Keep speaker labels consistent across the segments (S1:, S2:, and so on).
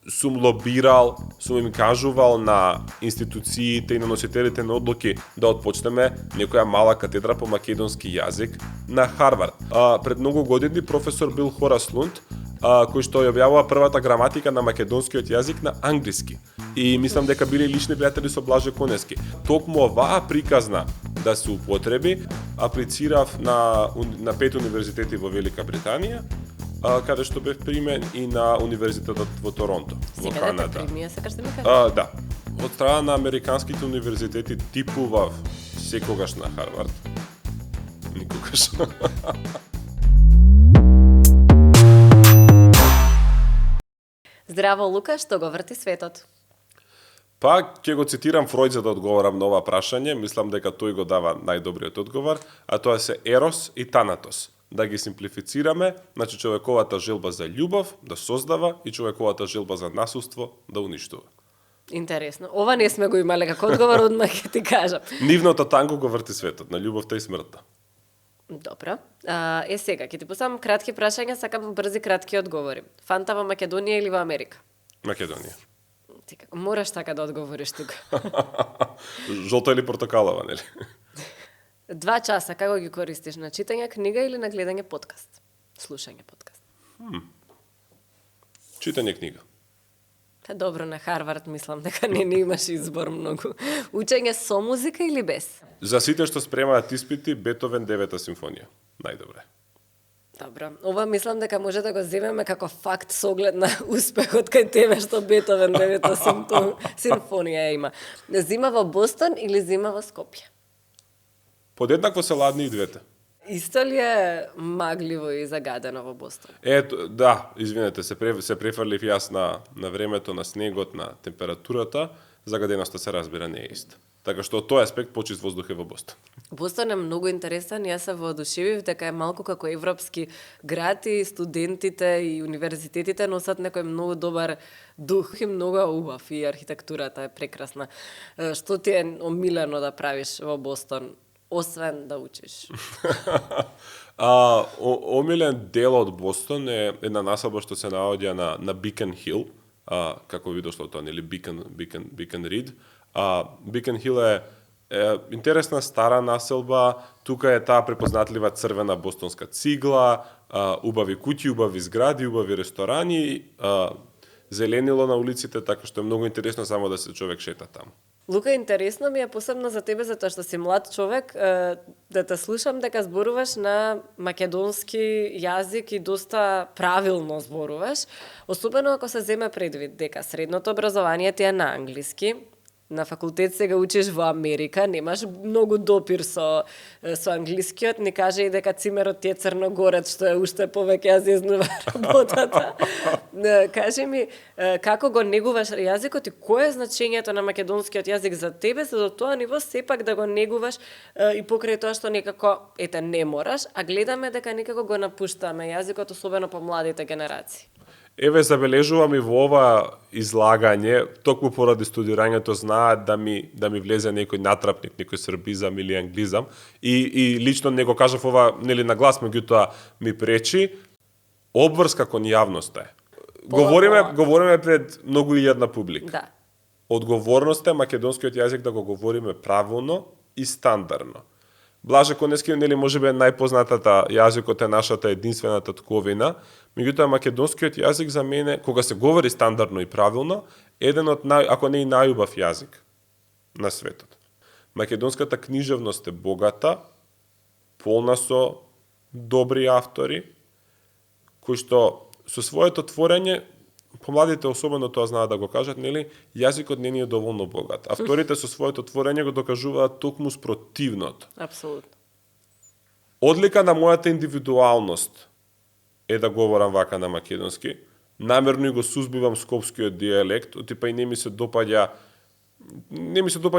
S1: сум лобирал, сум им кажувал на институциите и на носителите на одлуки да отпочнеме некоја мала катедра по македонски јазик на Харвард. Пред многу години професор бил Хорас Лунд, кој што ја објавува првата граматика на македонскиот јазик на англиски. И мислам дека били лични пријатели со Блаже Конески. Токму оваа приказна да се употреби, аплицирав на 5 универзитети во Велика Британија, каде што бев примен и на универзитетот во Торонто, во Канада. Да. Од страна на американските универзитети типував секогаш на Харвард. Никогаш.
S2: Здраво, Лука, што го врти светот?
S1: Па, ќе го цитирам Фројд за да одговорам на ова прашање. Мислам дека тој го дава најдобриот одговор, а тоа се Ерос и Танатос. Да ги симплифицираме, значи човековата желба за љубов да создава и човековата желба за насилство да уништува.
S2: Интересно. Ова не сме го имале како одговор, одмах ќе ти кажам.
S1: Нивното танго го врти светот, на љубовта и смртта.
S2: Добро. Сега, ќе ти поставам кратки прашања, сакам брзи кратки одговори. Фанта во Македонија или во Америка?
S1: Македонија.
S2: Секако, мораш така да одговориш тука.
S1: Жолто или портокалова, нели?
S2: 2 часа, како ги користиш, на читање книга или на гледање подкаст? Слушање подкаст.
S1: Читање книга.
S2: Та добро, на Харвард мислам дека не имаш избор многу. Учење со музика или без?
S1: За сите што спремаат испити, Бетовен 9-та симфонија. Најдобре.
S2: Добро. Ова мислам дека може да го земеме како факт со оглед на успехот кај тебе што Бетовен 9-та симфонија има. Зима во Бостон или зима во Скопје?
S1: Подеднакво се ладни и двете.
S2: Исто ли е магливо и загадено во Бостон?
S1: Ето, да, извинете, се префрлив јас на времето, на снегот, на температурата, загаденоста се разбира не е иста. Така што од тој аспект почист воздух е во Бостон.
S2: Бостон е многу интересен, јас се воодушевив дека е малку како европски град и студентите и универзитетите носат некој многу добар дух и многу убав и архитектурата е прекрасна. Што ти е омилено да правиш во Бостон? Освен да учиш.
S1: Омилен дел од Бостон е една населба што се наоѓа на Beacon Hill, како ви дошло тоа, нели Beacon Reed. Beacon Hill е интересна стара населба, тука е таа препознатлива црвена бостонска цигла, убави куќи, убави згради, убави ресторани, зеленило на улиците, така што е многу интересно само да се човек шета таму.
S2: Лука, интересно ми е посебно за тебе, затоа што си млад човек, да те слушам дека зборуваш на македонски јазик и доста правилно зборуваш, особено ако се земе предвид дека средното образование ти е на англиски, на факултет сега учиш во Америка, немаш многу допир со англискиот, не каже и дека цимерот ти е црногорец, што е уште повеќе ја зезнува работата. Кажи ми, како го негуваш јазикот и кое е значењето на македонскиот јазик за тебе, за до тоа ниво сепак да го негуваш и покрај тоа што некако, не мораш, а гледаме дека некако го напуштаме јазикот, особено по младите генерации.
S1: Еве, забележувам и во ова излагање, токму поради студирањето знаат да ми влезе некој натрапник, некој србизам или англизам и лично не го кажав ова, нели на глас, меѓутоа ми пречи, обврска кон јавноста е. Говориме пред многу илјадна публика.
S2: Да.
S1: Одговорноста е македонскиот јазик да го говориме правилно и стандардно. Блаже Конески, нели можеби најпознатата јазикот е нашата единствена татковина, меѓутоа македонскиот јазик за мене, кога се говори стандардно и правилно, еден од ако не и најубав јазик на светот. Македонската книжевност е богата, полна со добри автори, кои што со своето творење, помладите особено тоа знаат да го кажат, нели, јазикот не ни е доволно богат. Авторите со своето творење го докажуваат токму спротивното.
S2: Апсолутно.
S1: Одлика на мојата индивидуалност е да говорам вака на македонски. Намерно го сузбивам скопскиот дијалект, типа и не ми се допаѓа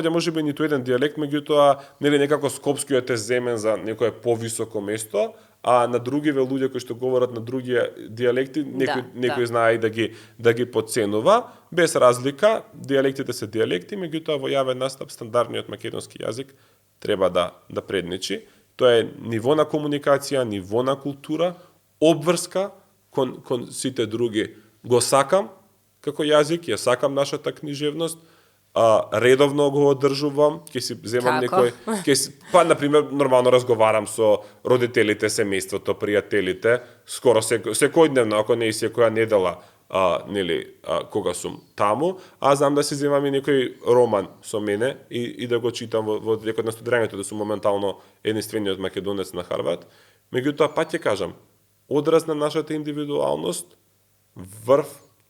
S1: можеби ниту еден дијалект, меѓутоа нели некако скопскиот е земен за некое повисоко место, а на другиве луѓе кои што говорат на други дијалекти, некој знае и да ги подценува, без разлика, дијалектите се дијалекти, меѓутоа во јавен настап стандардниот македонски јазик треба да предничи. Тоа е ниво на комуникација, ниво на култура, обврска кон сите други. Го сакам, како јазик, ја сакам нашата книжевност, редовно го одржувам, ќе си земам
S2: Како?
S1: па на пример нормално разговарам со родителите, семејството, пријателите, скоро секојдневно, ако не и секоја недела, кога сум таму, знам да си земам и некој роман со мене и да го читам во текот на студирањето, да сум моментално единствениот македонец на Харвард. Меѓутоа, пак ќе кажам, одраз на нашата индивидуалност, врв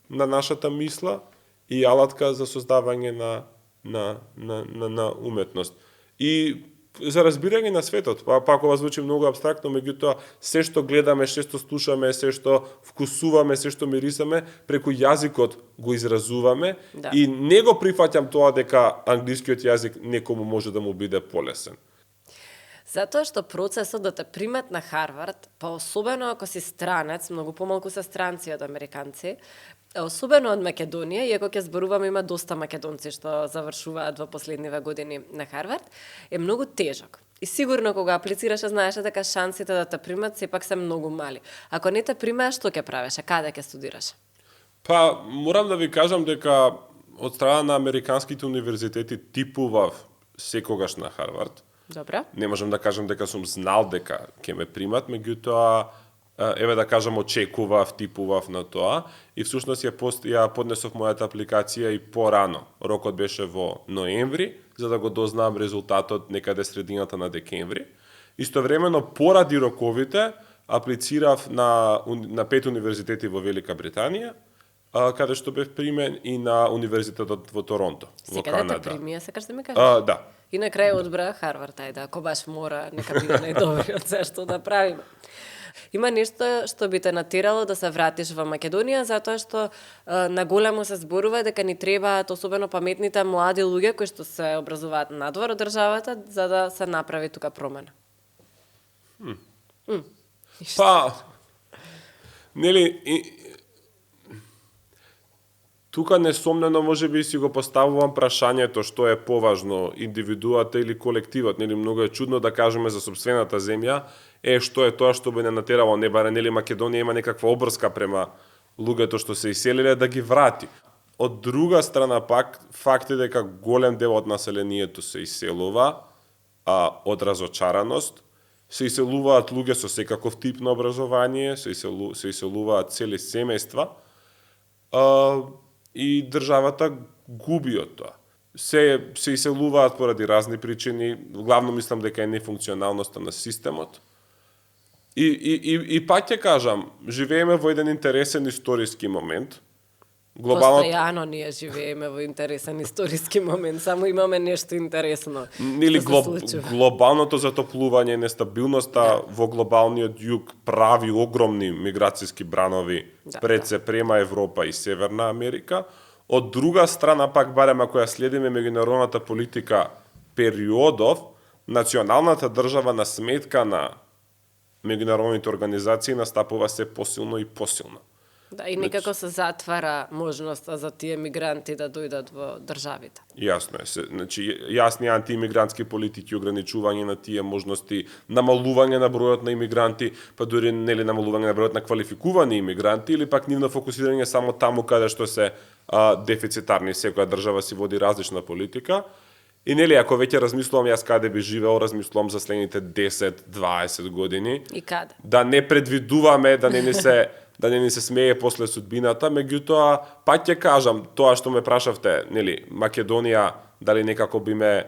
S1: на нашата мисла и алатка за создавање на уметност. И за разбирање на светот, пак ова звучи многу абстрактно, меѓутоа се што гледаме, се што слушаме, се што вкусуваме, се што мирисаме, преку јазикот го изразуваме и не го прифаќам тоа дека англискиот јазик некому може да му биде полесен.
S2: Затоа што процесот да те примат на Харвард, па особено ако си странец, многу помалку се странци од американци, особено од Македонија, иако ќе зборуваме има доста македонци што завршуваат во последниве години на Харвард, е многу тежок. И сигурно кога аплицираш, знаеш дека шансите да те примат сепак се многу мали. Ако не те примаат, што ќе правиш? Каде ќе студираш?
S1: Па, морам да ви кажам дека од страна на американските универзитети типував секогаш на Харвард.
S2: Добро.
S1: Не можам да кажам дека сум знал дека ќе ме примат, меѓутоа еве да кажам очекував, типував на тоа и всушност ја поднесов мојата апликација и порано. Рокот беше во ноември, за да го дознам резултатот некаде средината на декември. Истовремено поради роковите аплицирав на 5 универзитети во Велика Британија, каде што бев примен и на универзитетот во Торонто, во Канада.
S2: Секаде те примија, сакаш да ми кажеш?
S1: Да.
S2: И на крај одбра Харвард, ако баш мора, нека биде најдобриот се што да правиме. Има нешто што би те натерало да се вратиш во Македонија, затоа што наголемо се зборува дека ни требаат особено паметните млади луѓе кои што се образуваат надвор од државата, за да се направи тука промена.
S1: Па, нели, тука несомнено можеби си го поставувам прашањето што е поважно, индивидуата или колективот. Нели, многу е чудно да кажеме за сопствената земја, што е тоа што би не натерало, не баре нели Македонија има некаква обрска према луѓето што се иселиле да ги врати. Од друга страна пак, факт е дека голем дел од населението се иселува од разочараност, се иселуваат луѓе со секаков тип на образование, се иселуваат цели семејства, и државата губи од тоа. Се иселуваат поради разни причини, главно мислам дека е нефункционалноста на системот. И пак ќе кажам, живееме во еден интересен историски момент.
S2: Постојано ние живееме во интересен историски момент, само имаме нешто интересно.
S1: Или глобалното затоплување, нестабилноста во глобалниот југ прави огромни миграцијски бранови пред се према Европа и Северна Америка. Од друга страна, пак барем ако ја следиме меѓународната политика периодов, националната држава на сметка на меѓународните организации настапува се посилно и посилно.
S2: Да, и некако се затвара можноста за тие мигранти да дојдат во државите.
S1: Јасно е. Значи, јасни антиимигрантски политики, ограничување на тие можности, намалување на бројот на имигранти, па дури нели намалување на бројот на квалификувани имигранти, или пак нивно фокусирање само таму каде што се дефицитарни. Секоја држава си води различна политика. И нели, ако веќе размислувам јас каде би живеел, размислувам за следните 10-20 години.
S2: И каде?
S1: Да не предвидуваме, да не ни се смее после судбината, меѓутоа, пак ќе кажам, тоа што ме прашавте, нели, Македонија, дали некако би ме,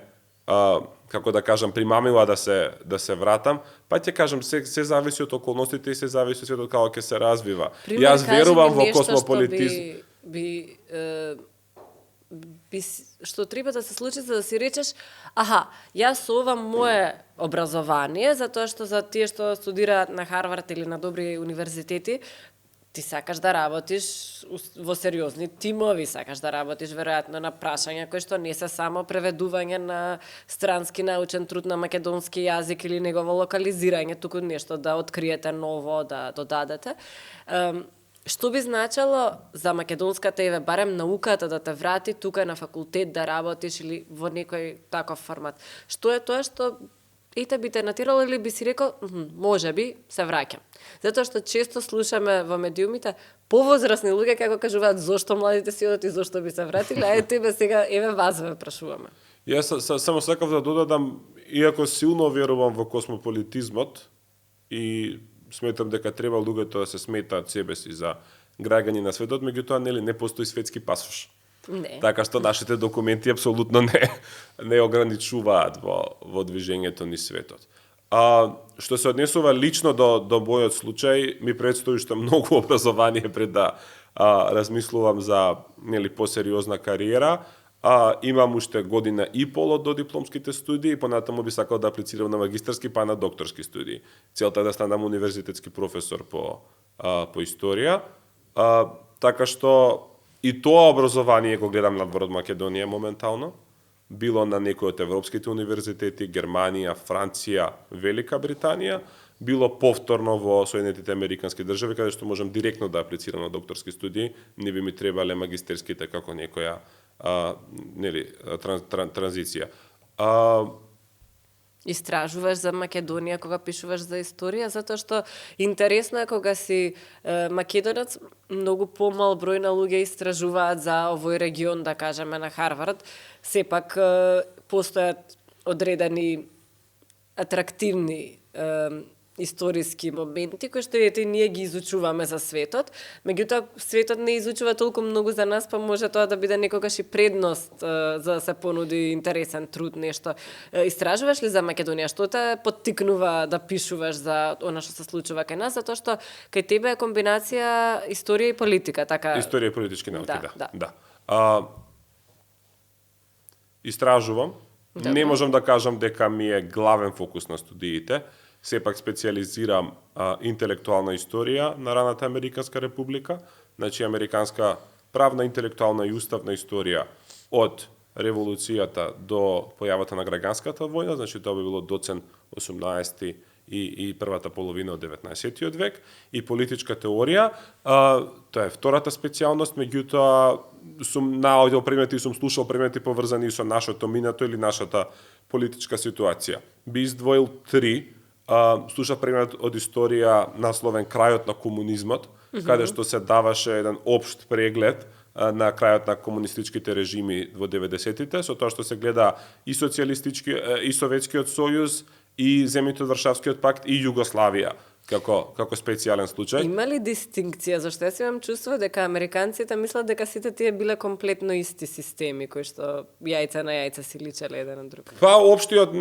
S1: како да кажам, примамила да се вратам, пак ќе кажам, се зависи од околностите и се зависи од светот како ќе се развива.
S2: Пример,
S1: јас верувам во космополитизм.
S2: Што треба да се случи за да си речеш, јас со ова мое образование, затоа што за тие што студираат на Харвард или на добри универзитети, ти сакаш да работиш во сериозни тимови, сакаш да работиш веројатно на прашања кои што не се само преведување на странски научен труд на македонски јазик или негово локализирање, туку нешто да откриете ново, да додадете. Што би значало за македонската еве барем науката да те врати тука на факултет да работиш или во некој таков формат? Што е тоа што и те би те натирало или би си рекол, може би се враќам. Затоа што често слушаме во медиумите повозрасни луѓе како кажуваат зошто младите си одат и зошто би се вратиле, а тебе сега еве вас ве прашуваме.
S1: Јас само сакав да додадам, иако силно верувам во космополитизмот и сметам дека треба луѓето да се сметаат себе си за граѓани на светот, меѓутоа не постои светски пасош.
S2: Не.
S1: Така што нашите документи апсолутно не ограничуваат во движењето ни светот. Што се однесува лично до мојот случај, ми предстои што многу образование пред да размислувам за посериозна кариера. Имам уште година и пол од додипломските студии, понатаму би сакал да аплицирам на магистарски па на докторски студии. Целта е да станам универзитетски професор по историја. Така што и тоа образование го гледам надвор од Македонија моментално, било на некој од европските универзитети, Германија, Франција, Велика Британија, било повторно во Соединетите Американски држави, каде што можам директно да аплицирам на докторски студии, не би ми требале магистерските како некоја транзиција.
S2: Истражуваш за Македонија кога пишуваш за историја, затоа што интересно е кога си македонец, многу помал број на луѓе истражуваат за овој регион, да кажеме на Харвард, сепак постојат одредени атрактивни историски моменти кои што ние ги изучуваме за светот, меѓутоа светот не изучува толку многу за нас, па може тоа да биде некогаш и предност за да се понуди интересен труд, нешто. Истражуваш ли за Македонија? Што те поттикнува да пишуваш за она што се случува кај нас? Затоа што кај тебе е комбинација историја и политика, така?
S1: Историја и политички науки,
S2: да.
S1: Истражувам. Не можам да кажам дека ми е главен фокус на студиите. Сепак специализирам интелектуална историја на раната Американска република, значи американска правна, интелектуална и уставна историја од револуцијата до појавата на граѓанската војна, значи тоа би било доцен 18 и првата половина од 19 век, и политичка теорија, тоа е втората специјалност, меѓутоа сум наоѓал предмети и сум слушал предмети поврзани со нашето минато или нашата политичка ситуација. Би издвоил 3. Слушав предмет од историја насловен Крајот на комунизмот, каде што се даваше еден општ преглед на крајот на комунистичките режими во 90-тите, со тоа што се гледа и социјалистички, и Советскиот сојуз, и земјите од Варшавскиот пакт, и Југославија како специјален случај.
S2: Има ли дистинкција? Зашто јас имам чувство дека американците мислат дека сите тие биле комплетно исти системи, кои што јајца на јајца си личеле еден на друг?
S1: Па, општиот,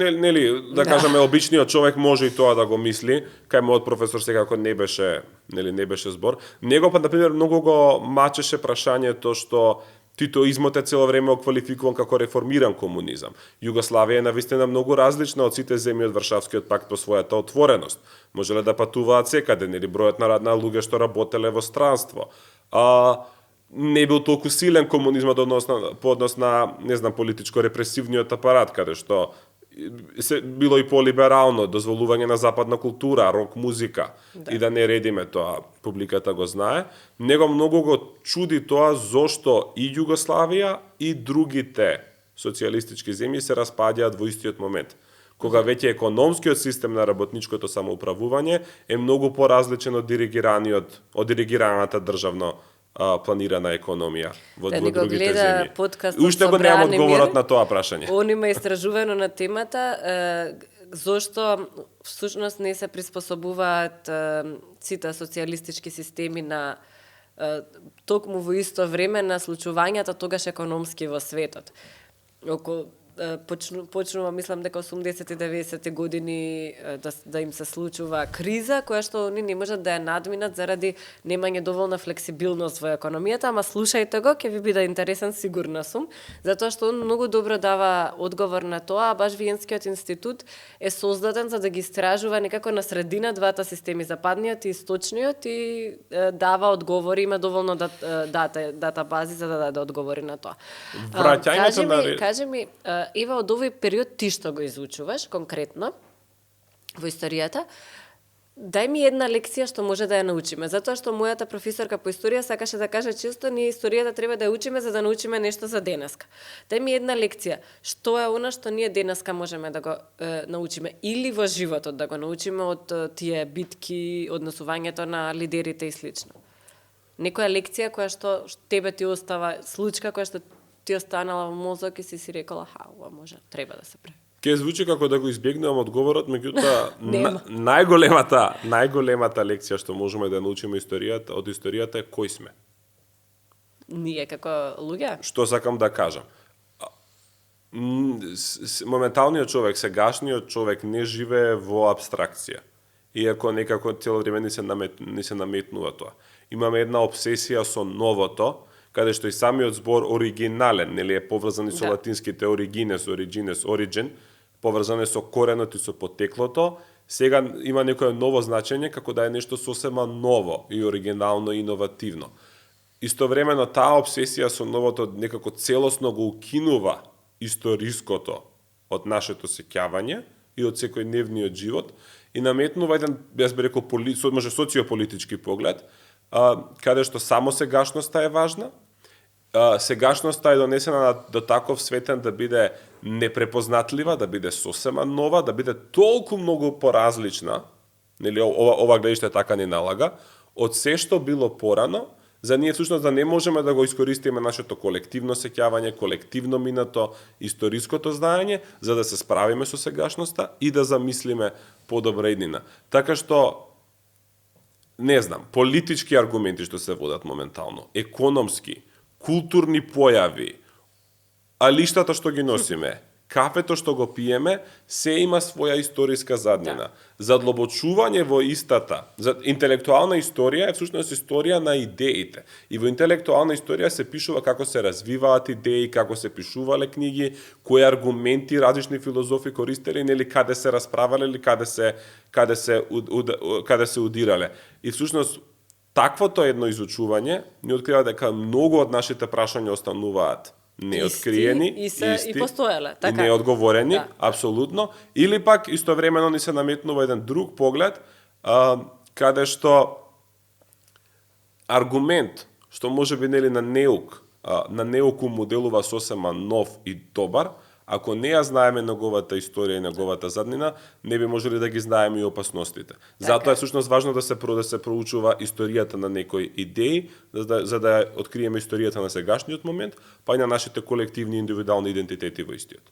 S1: да кажеме, обичниот човек може и тоа да го мисли, кај мојот професор секако не беше збор. Него, па, например, многу го мачеше прашањето што титоизмот е цело време оквалификуван како реформиран комунизам. Југославија е навистина многу различна од сите земји од Варшавскиот пакт по својата отвореност. Можеле да патуваат секаде, бројот на луѓе што работеле во странство. Не бил толку силен комунизмот по однос на, политичко-репресивниот апарат, каде што се било и по-либерално, дозволување на западна култура, рок музика, и да не редиме тоа, публиката го знае. Него многу го чуди тоа зошто и Југославија и другите социјалистички земји се распаѓаат во истиот момент, кога веќе економскиот систем на работничкото самоуправување е многу поразличен од диригираната државно планирана економија во другите земји. Уште го немам одговорот на тоа прашање.
S2: Он има истражувано на темата зошто всушност не се приспособуваат сите социјалистички системи на токму во исто време на случувањата тогаш економски во светот. Почнува, мислам дека 80-90 години да им се случува криза, која што они не можат да ја надминат заради немање доволна флексибилност во економијата, ама слушајте го, ќе ви биде интересен, сигурна сум, затоа што он многу добро дава одговор на тоа, а баш Виенскиот институт е создаден за да ги истражува некако на средина двата системи, западниот и источниот, и дава одговори, има доволно дата бази за да даде одговори на тоа. Кажи ми, Ева, од овој период ти што го изучуваш конкретно во историјата, дај ми една лекција што може да ја научиме, затоа што мојата професорка по историја сакаше да каже често ние историјата треба да ја учиме за да научиме нешто за денеска. Дај ми една лекција, што е она што ние денеска можеме да го научиме или во животот да го научиме од тие битки, однесувањето на лидерите и слично. Некоја лекција која што тебе ти остава, случка која што ти останала во мозок и си рекола, ова може, треба да се прави.
S1: Ке звучи како да го избегнувам одговорот, меѓутоа најголемата лекција што можеме да научиме од историјата е кој сме.
S2: Ние како луѓе?
S1: Што сакам да кажам? Моменталниот човек, сегашниот човек не живее во абстракција. Иако некако цело време ни се наметнува тоа. Имаме една обсесија со новото, каде што и самиот збор оригинален, нели е поврзан со латинските оригинес, origin, поврзан со коренот и со потеклото, сега има некое ново значење како да е нешто сосема ново и оригинално и иновативно. Истовремено таа обсесија со новото некако целосно го укинува историското од нашето сеќавање и од секојдневниот живот и наметнува еден, јас би рекол, може социополитички поглед, каде што само сегашноста е важна, сегашноста е донесена до таков светен да биде непрепознатлива, да биде сосема нова, да биде толку многу поразлична, нели ова гледиште така ни налага, од се што било порано, за ние всушност да не можеме да го искористиме нашето колективно сеќавање, колективно минато, историското знаење, за да се справиме со сегашноста и да замислиме подобра иднина. Така што не знам, политички аргументи што се водат моментално, економски, културни појави, алиштата што ги носиме, кафето што го пиеме, се има своја историска заднина. Задлобочување во истата, интелектуална историја е всушност историја на идеите. И во интелектуална историја се пишува како се развиваат идеи, како се пишувале книги, кои аргументи различни филозофи користеле, нели каде се расправале или каде се удирале. И всушност таквото едно изучување ни открива дека многу од нашите прашања остануваат неоткриени,
S2: и постоеле, така.
S1: И неодговорени, апсолутно, или пак истовремено ни се наметнува еден друг поглед, каде што аргумент што може би нели на неуку моделува сосема нов и добар, ако не ја знаеме неговата историја и неговата заднина, не би можели да ги знаеме и опасностите. Затоа е всушност важно да се проучува историјата на некои идеи, за да откриеме историјата на сегашниот момент, па и на нашите колективни индивидуални идентитети во истиот.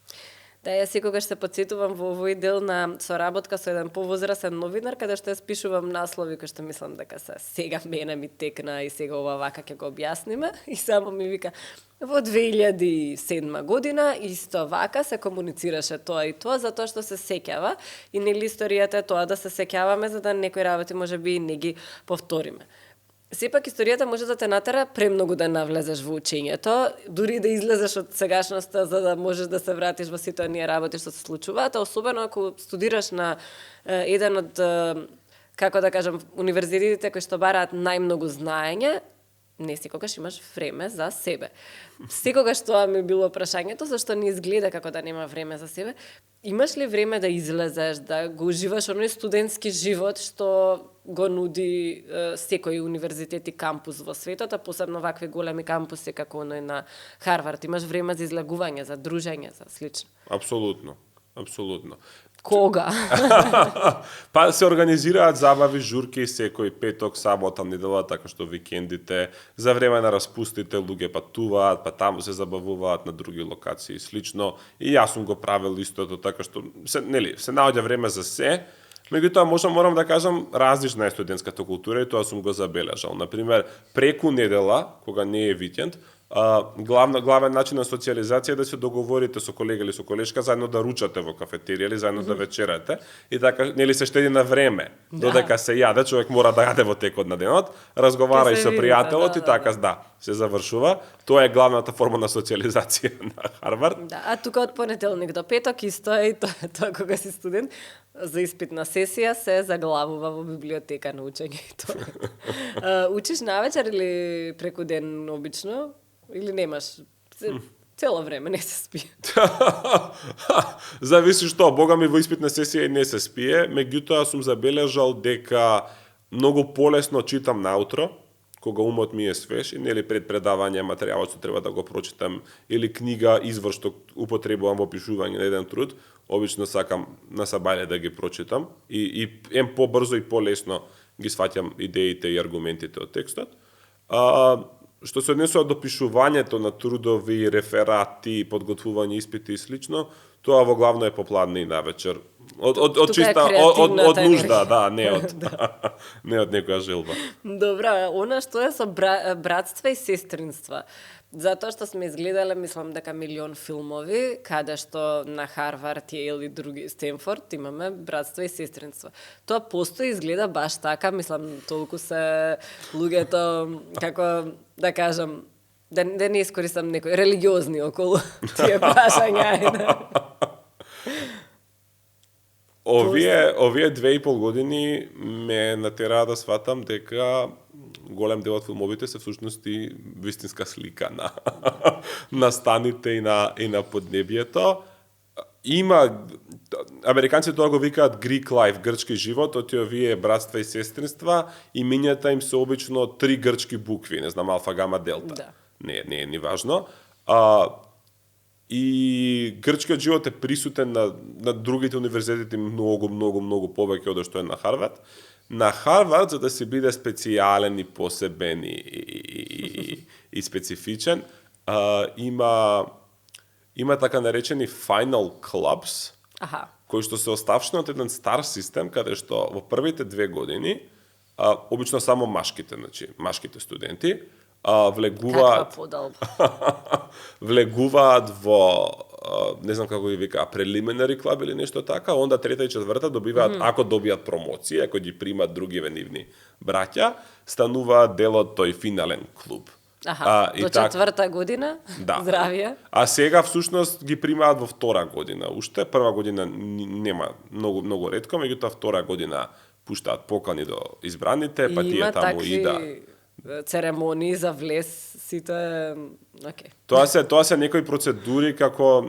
S2: Да, јас секогаш се подсетувам во овој дел на соработка со еден повозрасен новинар, каде што ја спишувам наслови кои што мислам дека се сега мене ми текна и сега ова вака ќе го објасниме и само ми вика во 2007 година исто вака се комуницираше тоа и тоа затоа што се сеќава и нели историјата е тоа да се сеќаваме за да некои работи можеби не ги повториме. Сепак историјата може да те натера премногу да навлезеш во учењето, дури да излезеш од сегашноста за да можеш да се вратиш во сите оние работи што се случуваат, особено ако студираш на еден од, како да кажам, универзитетите кои што бараат најмногу знаење, не секогаш имаш време за себе. Секогаш тоа ми било прашањето, зашто не изгледа како да нема време за себе. Имаш ли време да излезеш, да го уживаш оној студентски живот што го нуди секој универзитет и кампус во светот, а посебно вакви големи кампуси како оној на Харвард. Имаш време за излегување, за дружење, за слично.
S1: Апсолутно.
S2: Кога?
S1: Па се организираат забави, журки секој петок, сабота, недела, така што викендите, за време на распустите луѓе патуваат, па таму се забавуваат на други локации и слично. И јас сум го правил истото, така што се наоѓа време за се. Меѓутоа морам да кажам различна е студентската култура и тоа сум го забележал. Например, преку недела, кога не е викенд, главен начин на социализација е да се договорите со колега или со колешка заедно да ручате во кафетерија или заедно да вечерате и така нели се штеди на време. Додека се јаде, човек мора да јаде во текот на денот, разговара и со пријателот и така се завршува. Тоа е главната форма на социализација на Харвард.
S2: Да, а тука од понеделник до петок исто е и тоа кога си студент за испитна сесија се заглавува во библиотека на учењето. Учиш навечер или преку ден обично? Или немаш? Цело време не се спие.
S1: Зависи што, бога ми во испитна сесија и не се спие, меѓутоа сум забележал дека многу полесно читам наутро, кога умот ми е свеж и нели пред предавање материјалот што треба да го прочитам или книга извор што употребувам во пишување на еден труд, обично сакам на сабајле да ги прочитам и побрзо и полесно ги сваќам идеите и аргументите од текстот. Што се однесува до пишувањето на трудови, реферати, подготвување испити и слично, тоа во главно е попладне и навечер. Од чиста од нужда, да, не од не од некоја желба.
S2: Добра, она што е со братства и сестринства. Затоа што сме изгледале, мислам дека милион филмови, каде што на Харвард, Јейл и други Стенфорд имаме братства и сестринства. Тоа постои, изгледа баш така, мислам, толку се луѓето, како да кажам, да не искористам некој религиозни околу тие прашања.
S1: Овие 2,5 години ме натераа да сватам дека голем дел од филмовите се всушност и вистинска слика на станите и на поднебието. Има американците тоа го викаат Greek life, грчки живот, од овие братства и сестринства, имењата им се обично 3 грчки букви, не знам, алфа, гама, делта.
S2: Да.
S1: Не е ни важно. И грчкиот живот е присутен на другите универзитети многу повеќе од што е на Харвард. На Харвард, за да се биде специјален и посебен и специфичен, има така наречени final clubs, кои што се оставшени од еден стар систем, каде што во првите 2 години, обично само машките студенти, влегуваат во, не знам како ги вика, preliminary club или нешто така, onda 3-та и 4-та добиваат, ако добијат промоција, ако ги примат други нивни браќа, стануваат дел од тој финален клуб.
S2: До 4-та година,
S1: да.
S2: Здравје.
S1: А сега всушност ги примаат во 2-та година уште, 1-та година нема, многу ретко, меѓутоа 2-та година пуштаат покани до избраните, па тие таму и да
S2: церемонии за влез, сите, окей.
S1: Тоа се некои процедури како,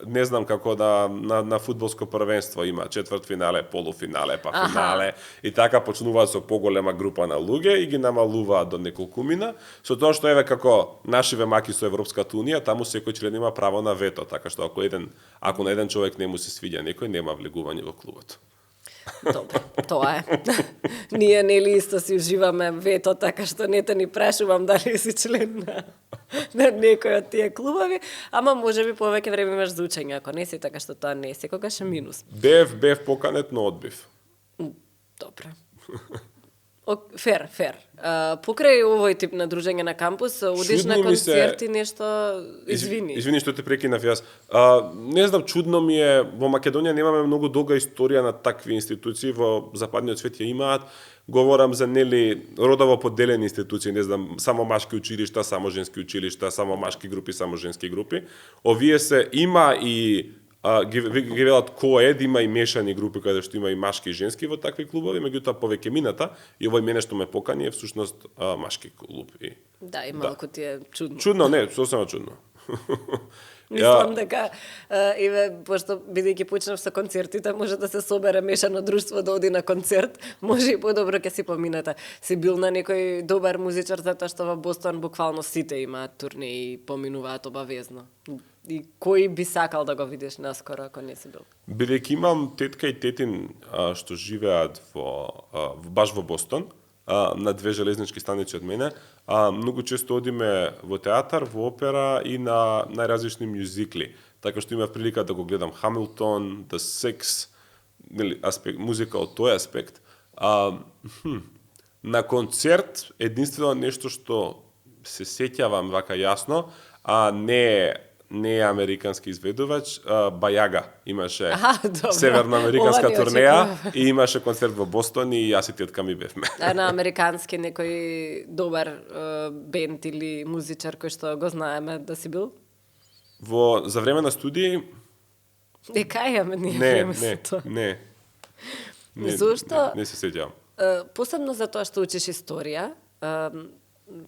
S1: не знам, како на фудбалско првенство има четвртфинале, полуфинале, па финале, и така почнуваат со поголема група на луѓе и ги намалуваат до неколкумина, со тоа што еве како нашиве маки со Европската унија, таму секој член има право на вето, така што ако на еден човек не му се свиѓа некој, нема влегување во клубот.
S2: Добро, тоа е. Ние нели исто си уживаме вето, така што не те ни прашувам дали си член на некој од тие клубови, ама можеби повеќе време имаш за учење, ако не си, така што тоа не е секогаш е минус.
S1: Бев поканет, но одбив.
S2: Добро. Фер. Покрај овој тип на дружење на кампус, одиш на концерти, нешто, извини.
S1: Извини што те прекинав јас. Не знам, чудно ми е, во Македонија немаме многу долга историја на такви институции, во западниот свет ја имаат. Говорам за нели родово поделени институции, не знам, само машки училишта, само женски училишта, само машки групи, само женски групи. Овие се има и ги велат коед, има и мешани групи каде што има и машки и женски во такви клубови, меѓутоа повеќе мината и овој мене што ме покани е всушност машки клуб.
S2: Да, и малку ти е чудно.
S1: Чудно, не, сосема чудно.
S2: Мислам дека, пошто бидејќи почнав со концертите, може да се собере мешано друштво да оди на концерт, може и подобро ќе си поминете. Си бил на некој добар музичар, затоа што во Бостон буквално сите имаат турнеи и поминуваат обавезно. И кој би сакал да го видиш наскоро, ако не си бил?
S1: Бидејќи имам тетка и тетин што живеат баш во Бостон, на 2 железнички станици од мене, многу често одиме во театар, во опера и на најразлични мюзикли. Така што имав прилика да го гледам Хамилтон, The Six, музика од тој аспект. На концерт единствено нешто што се сеќавам вака јасно, не е американски изведувач, Бајага имаше северноамериканска турнеја и имаше концерт во Бостон и јас и тетка ми бевме.
S2: На американски некој добар бенд или музичар кој што го знаеме да си бил?
S1: За време на студии?
S2: Кајаме ние време со тоа.
S1: Не.
S2: Зошто?
S1: Не се сеќавам.
S2: Посебно за тоа што учиш историја,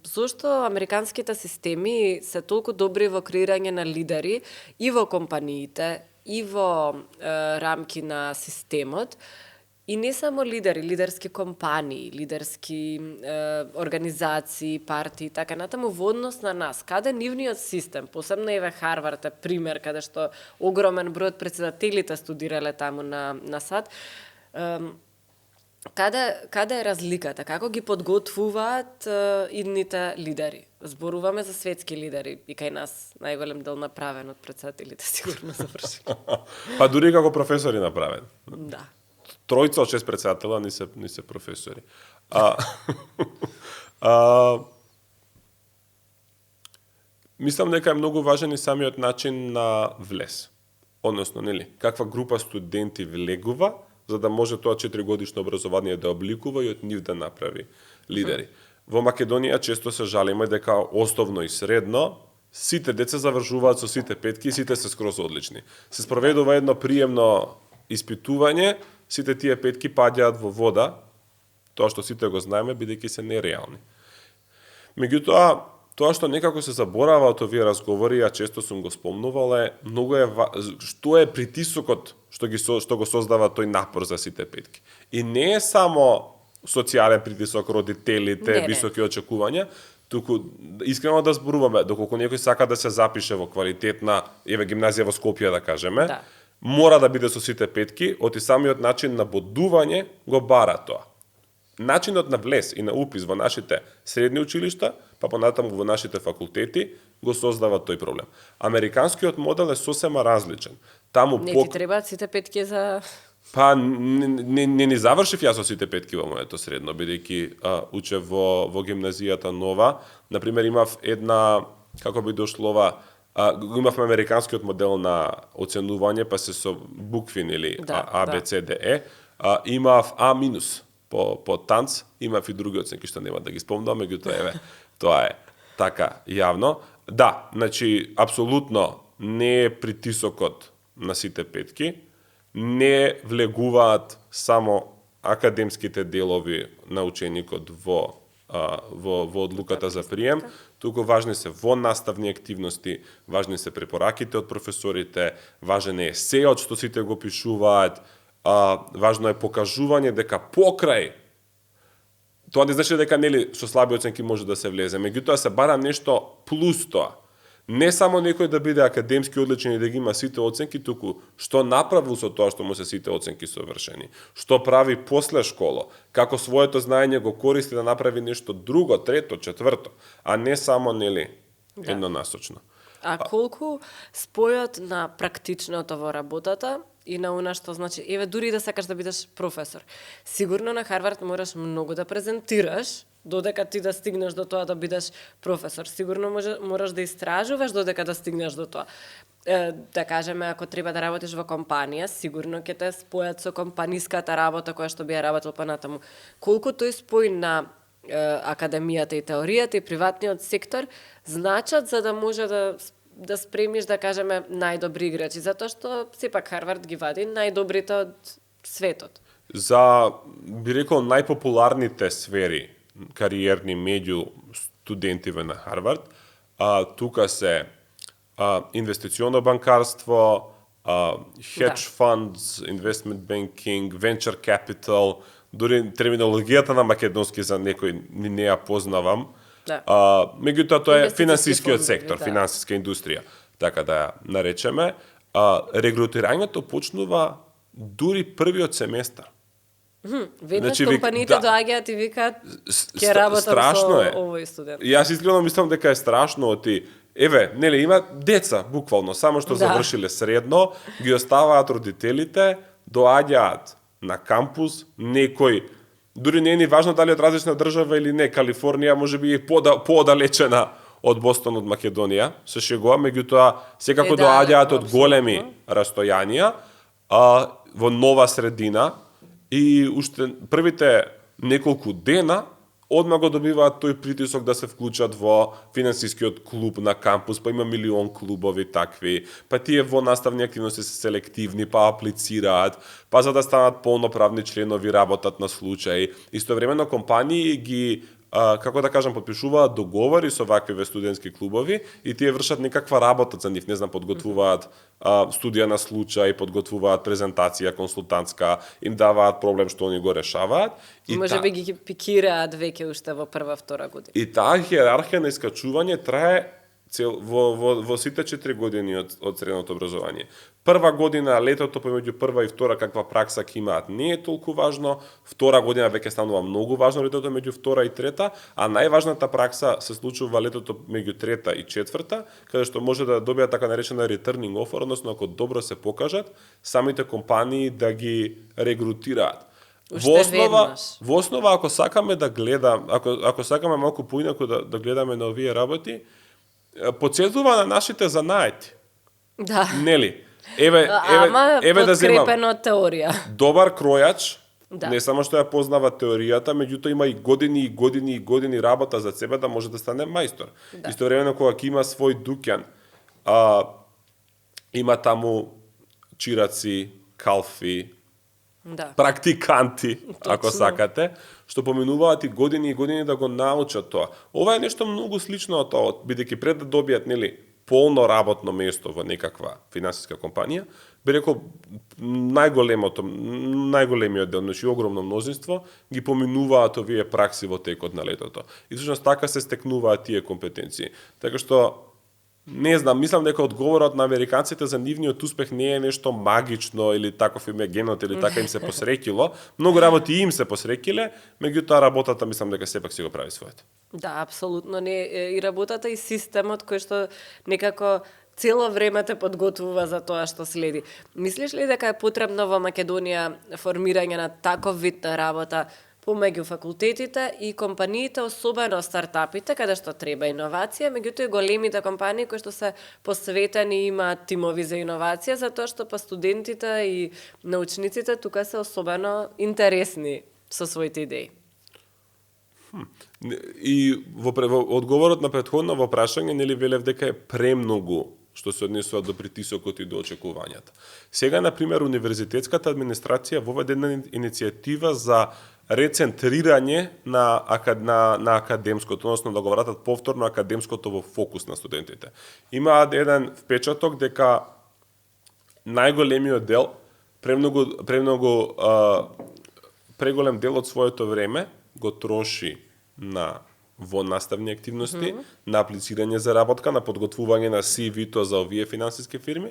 S2: зошто американските системи се толку добри во креирање на лидери и во компаниите, и во рамки на системот, и не само лидери, лидерски компании, лидерски организации, партии, така натаму во однос на нас. Каде нивниот систем, посебно еве Харвард е пример, каде што огромен број од претседателите студирале таму на САД, Каде е разликата? Како ги подготвуваат идните лидери? Зборуваме за светски лидери и кај нас најголем дел направен од претседателите сигурно завршили.
S1: Па дури како професори направен.
S2: Да.
S1: Тројца од 6 претседатела не се професори. Мислам дека е многу важен и самиот начин на влез. Односно, нели, каква група студенти влегува, за да може тоа 4-годишно образование да обликува и од нив да направи лидери. Во Македонија често се жалиме дека основно и средно сите деца завршуваат со сите петки и сите се скроз одлични. Се спроведува едно приемно испитување, сите тие петки паѓаат во вода, тоа што сите го знаеме бидејќи се нереални. Меѓутоа, тоа што некако се заборава од овие разговори, а често сум го спомнувал е, што е притисокот што го создава тој напор за сите петки. И не е само социјален притисок, родителите, високи очекувања, туку искрено да зборуваме, доколку некој сака да се запише во квалитетна, гимназија во Скопје да кажеме, мора да биде со сите петки, од и самиот начин на бодување го бара тоа. Начинот на влез и на упис во нашите средни училишта, па понатаму во нашите факултети, го создава тој проблем. Американскиот модел е сосема различен. Таму
S2: не ти требаат сите петки за...
S1: Па не завршив јас со сите петки во моето средно, бидејќи учев во гимназијата нова. Например, имав една, како би дошло ова, имавме американскиот модел на оценување, па се со букви, нели, А, Б, С, Д, Е. Имав А минус по танц, имав и други оценки што нема да ги спомнам, меѓутоа тоа е така јавно. Да, значи апсолутно не е притисокот на сите петки, не влегуваат само академските делови на ученикот во одлуката за прием, туку важни се во наставни активности, важни се препораките од професорите, важен е есеот што сите го пишуваат, важно е покажување дека покрај тоа не значи дека нели со слаби оценки може да се влезе, меѓутоа се бара нешто плюс тоа. Не само некој да биде академски одличен и да ги има сите оценки, туку што направил со тоа што му се сите оценки совршени, што прави после школа, како своето знаење го користи да направи нешто друго, трето, четврто, а не само нели еднонасочно.
S2: А колку спојот на практичното во работата и на она што значи, дури да сакаш да бидеш професор. Сигурно на Харвард мораш многу да презентираш, додека ти да стигнеш до тоа да бидеш професор. Сигурно мораш да истражуваш додека да стигнеш до тоа. Да кажеме, ако треба да работиш во компанија, сигурно ќе те спојат со компаниската работа која што би ја работил понатаму. Колку тој спој на академијата и теоријата и приватниот сектор значат за да може да спремиш, да кажеме, најдобри играчи, затоа што сепак Харвард ги вади најдобрите од светот.
S1: За, би рекол, најпопуларните сфери кариерни меѓу студентиве на Харвард, тука се инвестиционо банкарство, hedge funds, investment banking, venture capital, дури терминологијата на македонски за некој не ја познавам. Меѓутоа тоа е финансискиот сектор, финансиска индустрија, така да ја наречеме. Регрутирањето почнува дури првиот семестар.
S2: Веднаш компаниите доаѓаат и викаат ќе работам со овој студент.
S1: Јас искрено мислам дека е страшно оти. Нели има деца буквално само што завршиле средно, ги оставаат родителите, доаѓаат на кампус, некој дури не е ни важно дали од различна држава или не, Калифорнија можеби е поодалечена од Бостон, од Македонија, се шегува, меѓутоа секако доаѓаат од големи растојанија во нова средина и уште првите неколку дена одма го добиваат тој притисок да се вклучат во финансискиот клуб на кампус, па има милион клубови такви, па тие во наставни активности се селективни, па аплицираат, па за да станат полноправни членови работат на случај. Истовремено компании ги како да кажам, подпишуваат договори со ваквиве студентски клубови и тие вршат некаква работа за нив, не знам, подготвуваат студија на случај, подготвуваат презентација консултантска, им даваат проблем што они го решаваат.
S2: И може би ги пикираат веќе уште во прва, втора година.
S1: И таа хиерархија на искачување трае во сите 4 години од средното образование. Прва година, летото помеѓу прва и втора, каква пракса ќе имаат, не е толку важно. Втора година веќе станува многу важно летото меѓу втора и трета, а најважната пракса се случува летото меѓу трета и четврта, каде што може да добијат така наречена returning offer, односно ако добро се покажат, самите компании да ги регрутираат. Во основа, ако сакаме да гледам, ако сакаме малку поинаку да гледаме на овие работи, подсетува на нашите занаети.
S2: Да.
S1: Нели? Еве да земам.
S2: Подкрепено теорија.
S1: Добар кројач,
S2: да.
S1: Не само што ја познава теоријата, меѓутоа има и години работа за себе да може да стане мајстор. Да. Истовремено кога ќе има свој дуќан, има таму чираци, калфи,
S2: да.
S1: Практиканти, ако сакате, што поминуваат и години да го научат тоа. Ова е нешто многу слично од тоа, бидејќи пред да добијат, нели, полно работно место во некаква финансиска компанија, би рекол најголемиот дел, значи огромно мнозинство, ги поминуваат овие пракси во текот на летото. И всушност така се стекнуваат тие компетенции. Така што не знам, мислам дека одговорот на американците за нивниот успех не е нешто магично или таков им е генот или така им се посрекило. Многу работи им се посрекиле, меѓутоа работата мислам дека сепак си го прави своето.
S2: Да, апсолутно не и работата и системот кој што некако цело време те подготвува за тоа што следи. Мислиш ли дека е потребно во Македонија формирање на таков вид на работа помеѓу факултетите и компаниите, особено стартапите, каде што треба иновација, меѓутоа и големите компании кои што се посветени имаат тимови за иновација, затоа што па студентите и научниците тука се особено интересни со своите идеи.
S1: И во одговорот на претходно во прашање, нели велев дека е премногу што се однесува до притисокот и до очекувањата. Сега, например, универзитетската администрација воведе една иницијатива за рецентрирање на академското, односно да го вратат повторно академското во фокус на студентите. Имаат еден впечаток дека најголемиот дел, преголем дел од своето време го троши на наставни активности, на аплицирање за работка, на подготвување на CV-то за овие финансиски фирми,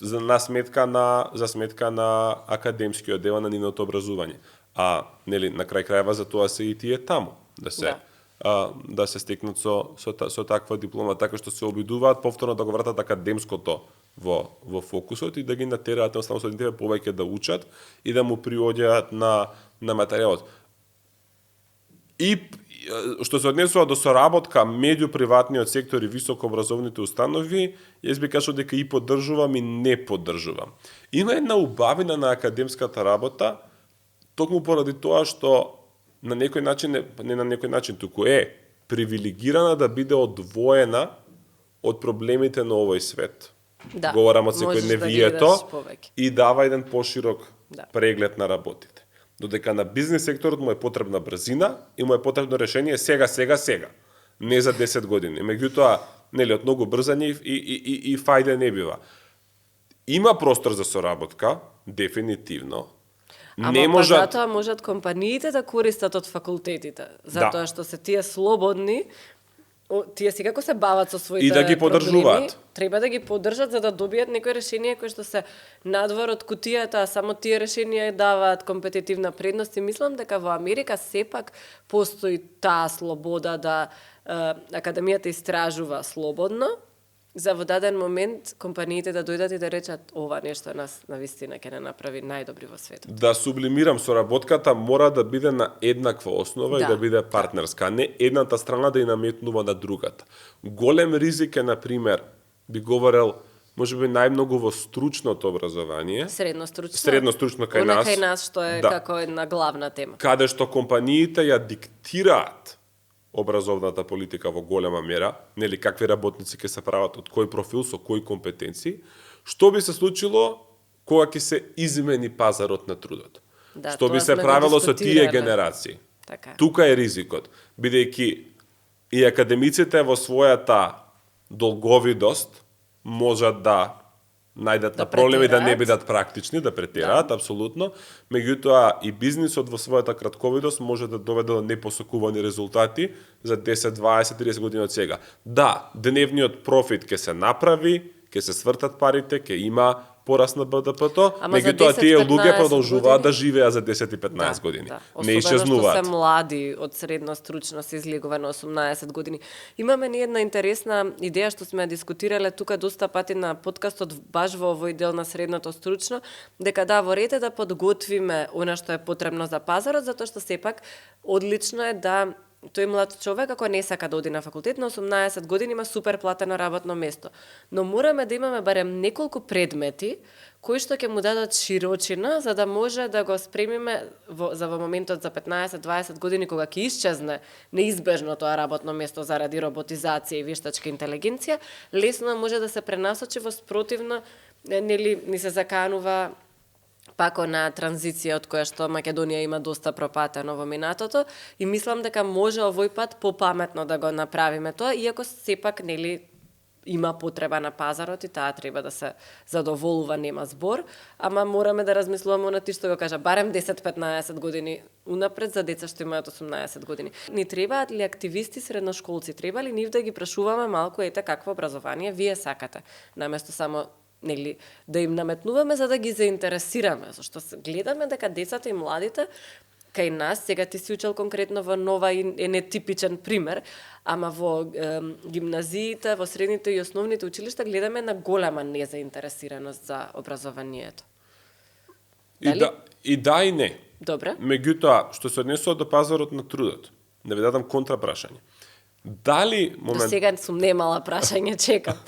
S1: за сметка на академскиот дел на нивното образување. А нели на крај крајва за тоа се и тие таму да се стекнат со таква диплома, така што се обидуваат повторно да го вратат академското во фокусот и да ги натераат едноставно студентите повеќе да учат и да му приоѓаат на материјалот. И што се однесува до соработка меѓу приватниот сектор и високообразовните установи, јас би кажал дека и поддржувам и не поддржувам. Има една убавина на академската работа, токму поради тоа што на некој начин, не на некој начин, туку е привилегирана да биде одвоена од проблемите на овој свет.
S2: Да,
S1: говорам од секојдневието и дава еден поширок преглед на работите. Додека на бизнес секторот му е потребна брзина и му е потребно решение сега, не за 10 години. Меѓутоа, нели, од многу брзање и фајде не бива. Има простор за соработка, дефинитивно.
S2: Затоа можат компаниите да користат од факултетите, затоа што се тие слободни, тие секако се бават со своите
S1: и да ги поддржуваат.
S2: Треба да ги поддржат за да добијат некои решенија кои што се надвор од кутијата, а само тие решенија даваат компетитивна предност и мислам дека во Америка сепак постои таа слобода да академијата истражува слободно, за во даден момент компаниите да дојдат и да речат ова нешто нас навистина ќе не направи најдобри во светот. Да
S1: сублимирам, соработката мора да биде на еднаква основа и да биде партнерска, не едната страна да ја наметнува на другата. Голем ризик е, например, би говорел, можеби најмногу во стручното образование. Средно-стручно кај нас.
S2: Кај нас што е како една главна тема.
S1: Каде што компаниите ја диктираат образовната политика во голема мера, нели какви работници ќе се прават, од кој профил, со кои компетенции, што би се случило кога ќе се измени пазарот на трудот? Што би се правело со тие генерации?
S2: Така е.
S1: Тука е ризикот, бидејќи и академиците во својата долговидост можат да најдат на проблеми да не бидат практични, да претераат, апсолутно. Меѓутоа и бизнисот во својата кратковидост може да доведе до непосакувани резултати за 10, 20, 30 години од сега. Да, дневниот профит ќе се направи, ќе се свртат парите, ќе има пораст на БДП-то, меѓутоа тие луѓе продолжуваат да живеат за 10 и 15 години. Не исчезнуваат.
S2: Особено што се млади од средно стручно се излегува на 18 години. Имаме ни една интересна идеја што сме дискутирале тука доста пати на подкастот баш во овој дел на средното стручно, дека да, во ред е да подготвиме она што е потребно за пазарот, затоа што сепак одлично е да тој млад човек, ако не сака да оди на факултет, на 18 години има супер платено работно место. Но мораме да имаме барем неколку предмети кои што ќе му дадат широчина за да може да го спремиме во моментот за 15-20 години кога ќе исчезне неизбежно тоа работно место заради роботизација и вештачка интелигенција, лесно може да се пренасочи во спротивно, нели ни се заканува пако на транзиција од која што Македонија има доста пропатено во минатото и мислам дека може овој пат попаметно да го направиме тоа, иако сепак нели има потреба на пазарот и таа треба да се задоволува, нема збор, ама мораме да размислуваме на ти што го кажа, барем 10-15 години унапред за деца што имаат 18 години. Ни требаат ли активисти средношколци, треба ли нив да ги прашуваме малку ете какво образование вие сакате, наместо само нели да им наметнуваме за да ги заинтересираме, зашто гледаме дека децата и младите кај нас, сега ти си учел конкретно во Нова и е нетипичен пример, ама во гимназиите, во средните и основните училишта гледаме на голема незаинтересираност за образованието.
S1: И да и не.
S2: Добре.
S1: Меѓутоа, што се однесува до пазарот на трудот, да ви дадам контрапрашање. Дали
S2: До сега сум немала прашање, чекам.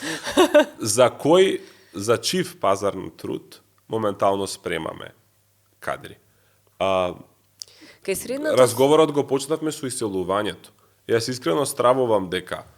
S1: За чив пазар на труд моментално спремаме кадри? Разговорот го почнавме со иселувањето. Јас искрено стравувам дека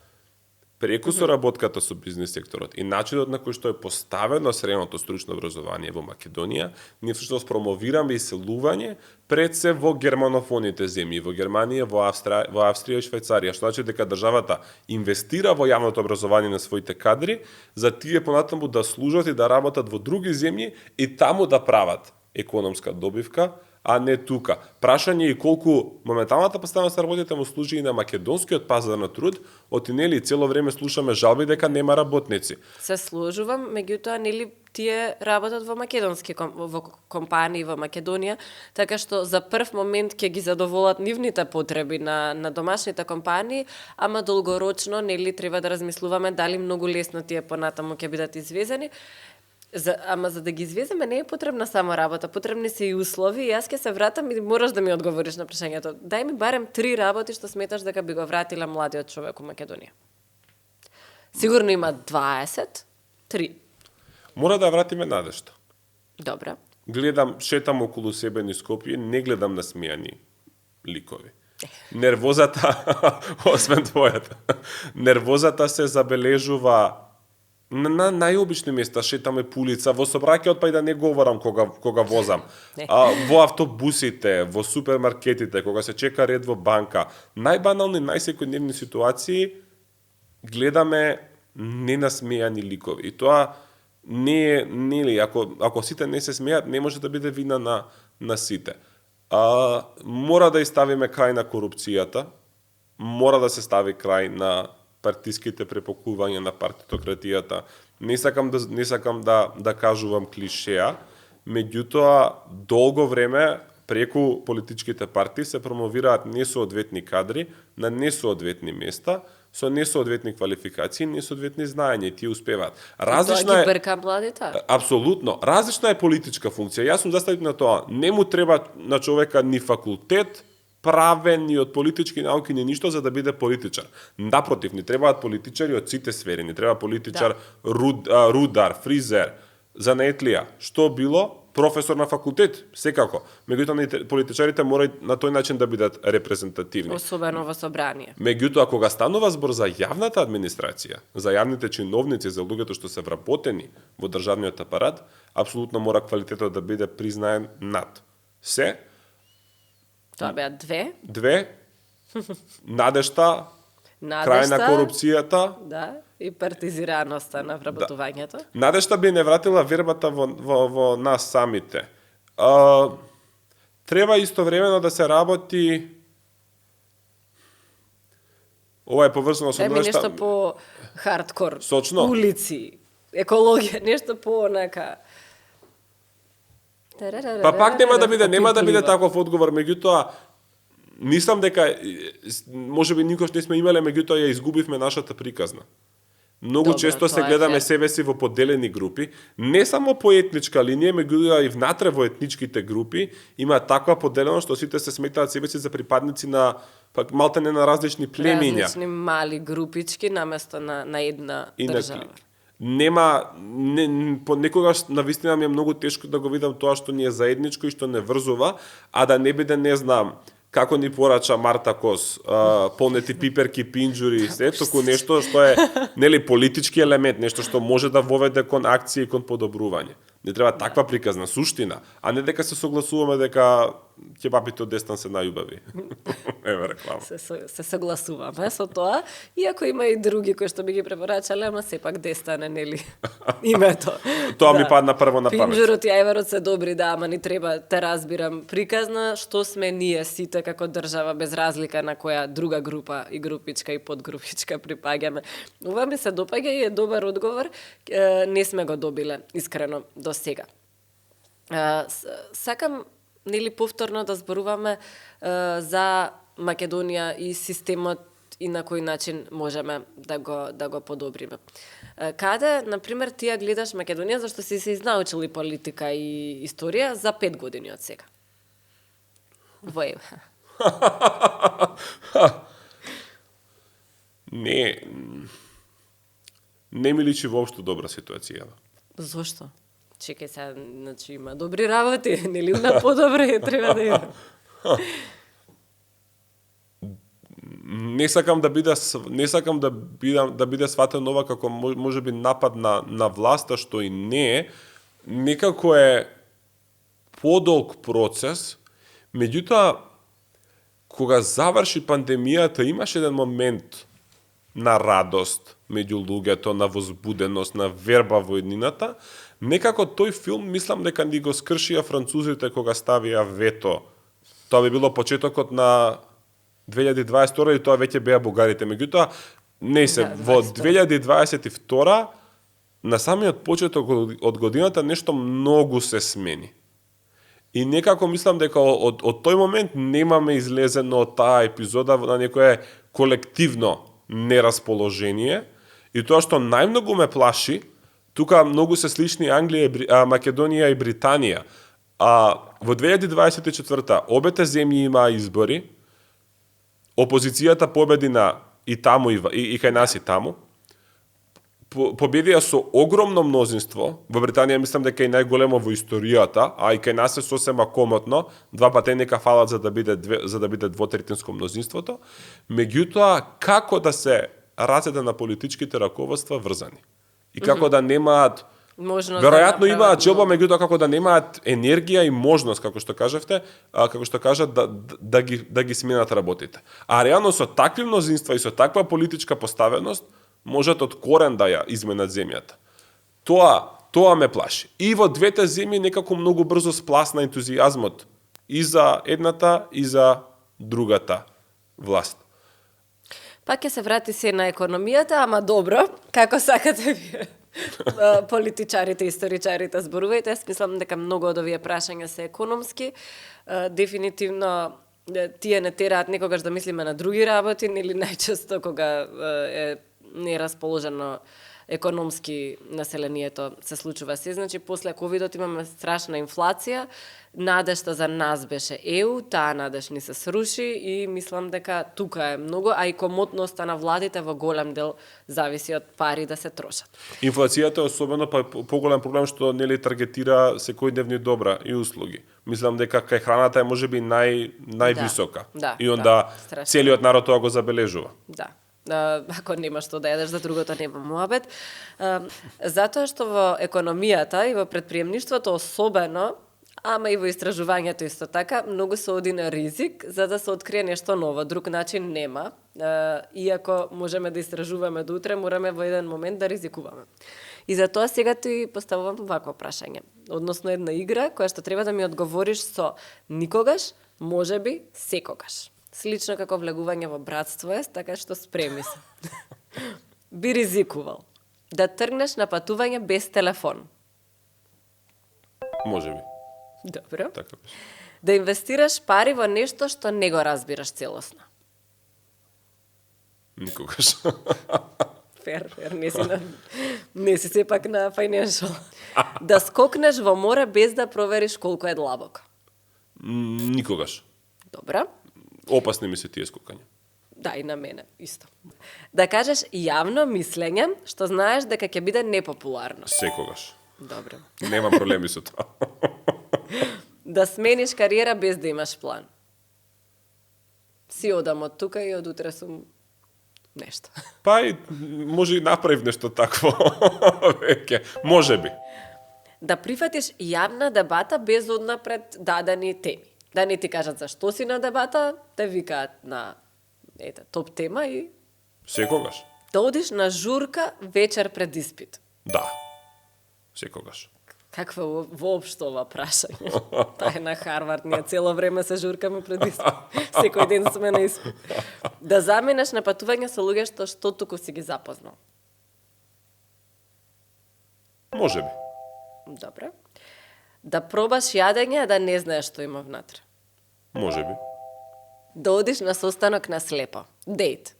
S1: преку соработката со бизнис секторот и начинот на кој што е поставено средното стручно образование во Македонија, ние всушност промовираме иселување пред се во германофоните земји, во Германија, во Австрија и Швајцарија, што значи дека државата инвестира во јавното образование на своите кадри, за тие понатаму да служат и да работат во други земји и таму да прават економска добивка, а не тука. Прашање и колку моменталната поставеност на работите му служи и на македонскиот пазар на труд, нели цело време слушаме жалби дека нема работници.
S2: Се сложувам, меѓутоа нели тие работат во македонски во компании во Македонија, така што за прв момент ќе ги задоволат нивните потреби на домашните компании, ама долгорочно нели треба да размислуваме дали многу лесно тие понатаму ќе бидат извезени. Ама за да ги извеземе не е потребна само работа, потребни се и услови и јас ќе се вратам и мораш да ми одговориш на прашањето. Дај ми барем 3 работи што сметаш дека би го вратила младиот човек у Македонија. Сигурно има 20, 3.
S1: Мора да вратиме надежда.
S2: Добра.
S1: Гледам, шетам околу себе низ Скопје, не гледам насмејани ликови. Нервозата, освен твојата, нервозата се забележува на најобични места, шетаме по улица, во сообраќајот па и да не говорам кога возам. Во автобусите, во супермаркетите, кога се чека ред во банка, најбанални, најсекојдневни ситуации гледаме ненасмејани ликови. И тоа не е, нели, ако сите не се смеат, не може да биде вина на сите. Мора да изставиме крај на корупцијата, мора да се стави крај на партиските препокувања на партитократијата. Не сакам да кажувам клишеа, меѓутоа долго време преку политичките партии се промовираат несоодветни кадри на несоодветни места со несоодветни квалификации, несоодветни знаења и тие успеваат.
S2: Различна е берка младите.
S1: Апсолутно, различна е политичка функција. Јас сум заставен на тоа. Не му треба на човека ни факултет, правен ни од политички науки ни ништо за да биде политичар. Напротив, ни требаат политичари од сите сфери, ни треба политичар, рудар, фризер, занетлија, што било, професор на факултет, секако. Меѓутоа политичарите мораат на тој начин да бидат репрезентативни.
S2: Особено во собрание.
S1: Меѓутоа кога станува збор за јавната администрација, за јавните чиновници, за луѓето што се вработени во државниот апарат, апсолутно мора квалитетот да биде признаен над се.
S2: Тоа беа две.
S1: Надежта, крај на корупцијата.
S2: Да, и партизираноста на вработувањето.
S1: Надежта би не вратила вербата во нас самите. Треба истовремено да се работи. Ова е поврзано со
S2: нешто по хардкор.
S1: Сочно.
S2: Улици, екологија, нешто по онака.
S1: Па пак нема да биде таков одговор, меѓутоа мислам дека можеби никош не сме имале, меѓутоа ја изгубивме нашата приказна. Многу често се гледаме себе си во поделени групи, не само по етничка линија, меѓутоа и внатре во етничките групи има таква поделеност што сите се сметаат себе си за припадници на пак малтене на различни племиња.
S2: Различни мали групички наместо на една држава.
S1: Понекогаш навистина ми е многу тешко да го видам тоа што ни е заедничко и што не врзува, а да не биде, не знам, како ни порача Марта Кос, полнети пиперки, пинџури и се, току нешто што е нели политички елемент, нешто што може да воведе кон акција и кон подобрување. Не треба таква приказна суштина, а не дека се согласуваме дека кебапите од Дестан се најубави. Еве реклама.
S2: Се согласуваме со тоа, иако има и други кои што би ги препорачале, ама сепак Дестан е нели името.
S1: Тоа ми падна прво на памет.
S2: Пинџурот и ајварот се добри, да, ама ни треба, те разбирам, приказна што сме ние сите како држава без разлика на која друга група и групичка и подгрупичка припаѓаме. Ова ми се допаѓа и е добар одговор, не сме го добиле искрено до сега. Сакам нели повторно да зборуваме за Македонија и системот и на кој начин можеме да го подобриме. Каде, на пример, ти ја гледаш Македонија зашто си се изнаучил и политика и историја за 5 години од сега? Вој.
S1: Не ми личи воопшто добра ситуација.
S2: Зошто? Чекај сега, значи има добри работи, нели на подобре треба да иде.
S1: Не сакам да биде сватено ова како можеби напад на власта, што и не е. Некако е подолг процес, меѓутоа кога заврши пандемијата имаше еден момент на радост меѓу луѓето, на возбуденост, на верба во еднината. Некако тој филм, мислам дека ни го скршија французите кога ставија вето. Тоа би било почетокот на 2022 и тоа веќе беа бугарите. Меѓутоа, во 2022 на самиот почеток од годината нешто многу се смени. И некако мислам дека од тој момент немаме излезено од таа епизода на некое колективно нерасположение. И тоа што најмногу ме плаши, тука многу се слични Македонија и Британија. Во 2024 обете земји имаа избори, опозицијата победи и таму и кај нас и таму. Победија со огромно мнозинство. Во Британија мислам дека е најголемо во историјата, а и кај нас е сосема комотно. 2 патеника фалат за да биде двотретинско мнозинството. Меѓутоа, како да се рацете на политичките раководства врзани? И како да немаат веројатно имаат желба, меѓутоа како да немаат енергија и можност, како што кажавте, како што кажат да ги сменат работите. А реално со такви мнозинства и со таква политичка поставеност можат од корен да ја изменат земјата. Тоа ме плаши. И во двете земји некако многу брзо спласна ентузијазмот и за едната и за другата власт.
S2: Пак ќе се врати се на економијата, ама добро, како сакате вие. Политичарите, историчарите зборувајте. Јас мислам дека многу од овие прашања се економски. Дефинитивно тие не тераат некогаш да мислиме на други работи, или најчесто кога е нерасположено економски населението се случува се. Значи, после ковидот имаме страшна инфлација, надежта за нас беше ЕУ, таа надеж ни се сруши и мислам дека тука е многу, а и комотноста на владите во голем дел зависи од пари да се трошат.
S1: Инфлацијата е особено поголем проблем што нели таргетира секојдневни добра и услуги. Мислам дека кај храната е можеби највисока. И онда целиот народ тоа го забележува.
S2: Да. Ако нема што да јадеш, за другото нема муабет. Затоа што во економијата и во претприемништвото особено, Ама и во истражувањето исто така, многу се оди на ризик за да се открие нешто ново. Друг начин нема. Иако можеме да истражуваме до утре, мораме во еден момент да ризикуваме. И затоа сега ти поставувам вакво прашање. Односно една игра која што треба да ми одговориш со никогаш, можеби, секогаш. Слично како влегување во братство е, така што спреми се. Би ризикувал да тргнеш на патување без телефон.
S1: Можеби.
S2: Добро.
S1: Така беше.
S2: Да инвестираш пари во нешто што не го разбираш целосно.
S1: Никогаш.
S2: Фер, не си сепак на financial. Да скокнеш во море без да провериш колку е длабоко.
S1: Никогаш.
S2: Добро.
S1: Опасни ми се тие скокања.
S2: Да, и на мене, исто. Да кажеш јавно мислење, што знаеш дека ќе биде непопуларно.
S1: Секогаш.
S2: Добро.
S1: Немам проблеми со тоа.
S2: Да смениш кариера без да имаш план. Си одам од тука и од утре сум нешто.
S1: Па и може и направив нешто такво. Веќе. Можеби.
S2: Да прифатиш јавна дебата без однапред дадени теми. Да не ти кажат зашто си на дебата, те викаат на топ тема и
S1: Секогаш.
S2: да одиш на журка вечер пред испит.
S1: Да. Секогаш.
S2: Каква воопшто ова прашање? Таа е на Харвард, ние цело време се журкаме пред испит. Секој ден сме на испит. Да заменеш на патување со луѓе што туку си ги запознал.
S1: Можеби.
S2: Добро. Да пробаш јадење, а да не знаеш што има внатре.
S1: Можеби.
S2: Да одиш на состанок на слепо. Дейт.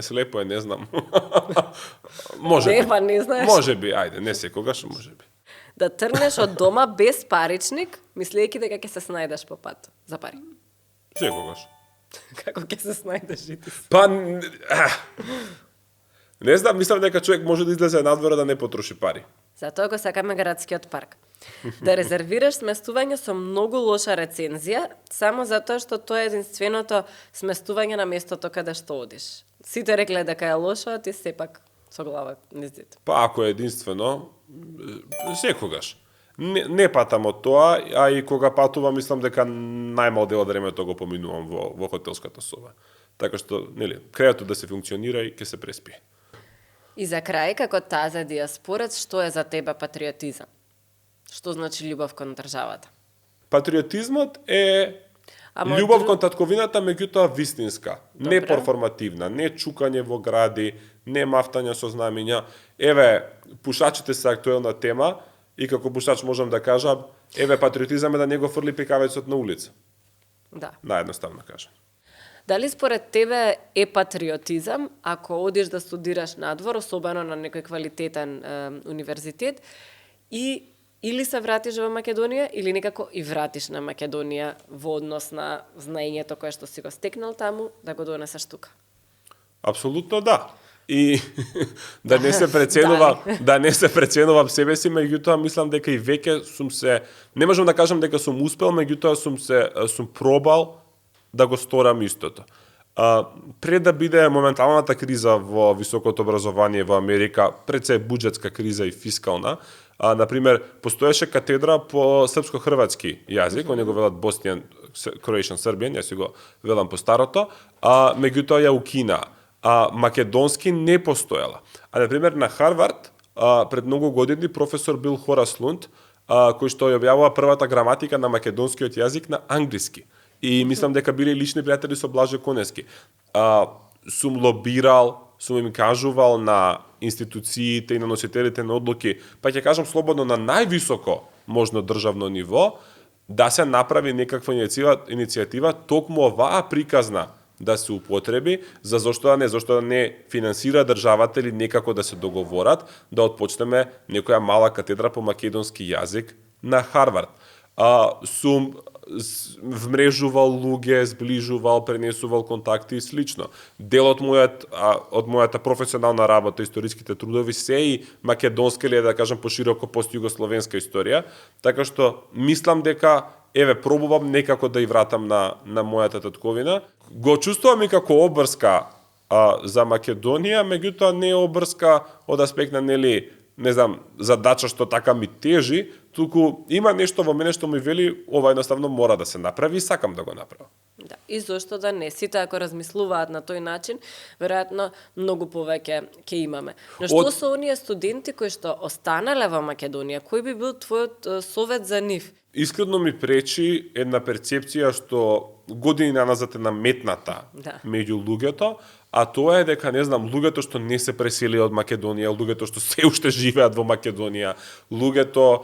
S1: Слепо е, не знам. Можеби.
S2: Не, па не знаеш.
S1: Можеби, ајде, не секогаш, можеби.
S2: Да тргнеш од дома без паричник, мислејќи дека ќе се снајдеш по пат за пари.
S1: Секогаш.
S2: Како ќе се снајдеш и ти?
S1: Па, не знам, мислам дека човек може да излезе надвор да не потроши пари.
S2: Затоа го сакаме градскиот парк. Да резервираш сместување со многу лоша рецензија, само затоа што тоа е единственото сместување на местото каде што одиш. Сите рекле дека е лошо, а ти сепак со глава низ зид.
S1: Па ако е единствено, секогаш. Не патам од тоа, а и кога патувам, мислам дека најмал дел од времето го поминувам во хотелската соба. Така што, нели, креатот да се функционира и ќе се преспие.
S2: И за крај, како таза диаспорец, што е за тебе патриотизам? Што значи љубов кон државата?
S1: Патриотизмот е љубов кон татковината, меѓутоа вистинска, не перформативна, не чукање во гради, не мафтање со знамиња. Еве, пушачите се актуелна тема и како пушач можам да кажам, еве патриотизам е да не го фрли пекавецот на улица.
S2: Да.
S1: Наедноставно кажам.
S2: Дали според тебе е патриотизам ако одиш да студираш надвор, особено на некој квалитетен универзитет, или се вратиш во Македонија, или некако и вратиш на Македонија во однос на знаењето кое што си го стекнал таму, да го донесеш тука?
S1: Апсолутно да. И да не се преценувам себе си, меѓутоа мислам дека и веќе сум се, не можам да кажам дека сум успел, меѓутоа сум пробал да го сторам истото. Пред да биде моменталната криза во високото образование во Америка, пред се буџетска криза и фискална, например, постоеше катедра по српско-хрватски јазик, они го велат Bosnian, Croatian, Serbian, јас си го велам по старото, меѓутоа ја укина. Македонски не постоела. Например, на Харвард, пред многу години, професор бил Хорас Лунд, кој што објавува првата граматика на македонскиот јазик на англиски. И мислам дека биле лични пријатели со Блаже Конески. Сум лобирал, сум им кажувал на институциите и на носителите на одлуки, па ќе кажам слободно на највисоко можно државно ниво, да се направи некаква иницијатива, токму оваа приказна да се употреби, зашто да не финансира државата или некако да се договорат, да отпочнеме некоја мала катедра по македонски јазик на Харвард. Сум вмрежувал луѓе, зближувал, пренесувал контакти и слично. Дел од мојата професионална работа, историските трудови се и македонска или да кажам пошироко постјугословенска историја, така што мислам дека пробувам некако да и вратам на мојата татковина. Го чувствувам и како обрска за Македонија, меѓутоа не е обрска од аспект на не знам, задача што така ми тежи, туку има нешто во мене што ми вели ова едноставно мора да се направи и сакам да го направам.
S2: Да, и зошто да не? Сите ако размислуваат на тој начин, веројатно многу повеќе ќе имаме. Но што со оние студенти кои што останале во Македонија, кој би бил твојот совет за нив?
S1: Искрено ми пречи една перцепција што години назад е наметната меѓу луѓето, а тоа е дека, не знам, луѓето што не се преселија од Македонија, луѓето што се уште живеат во Македонија, луѓето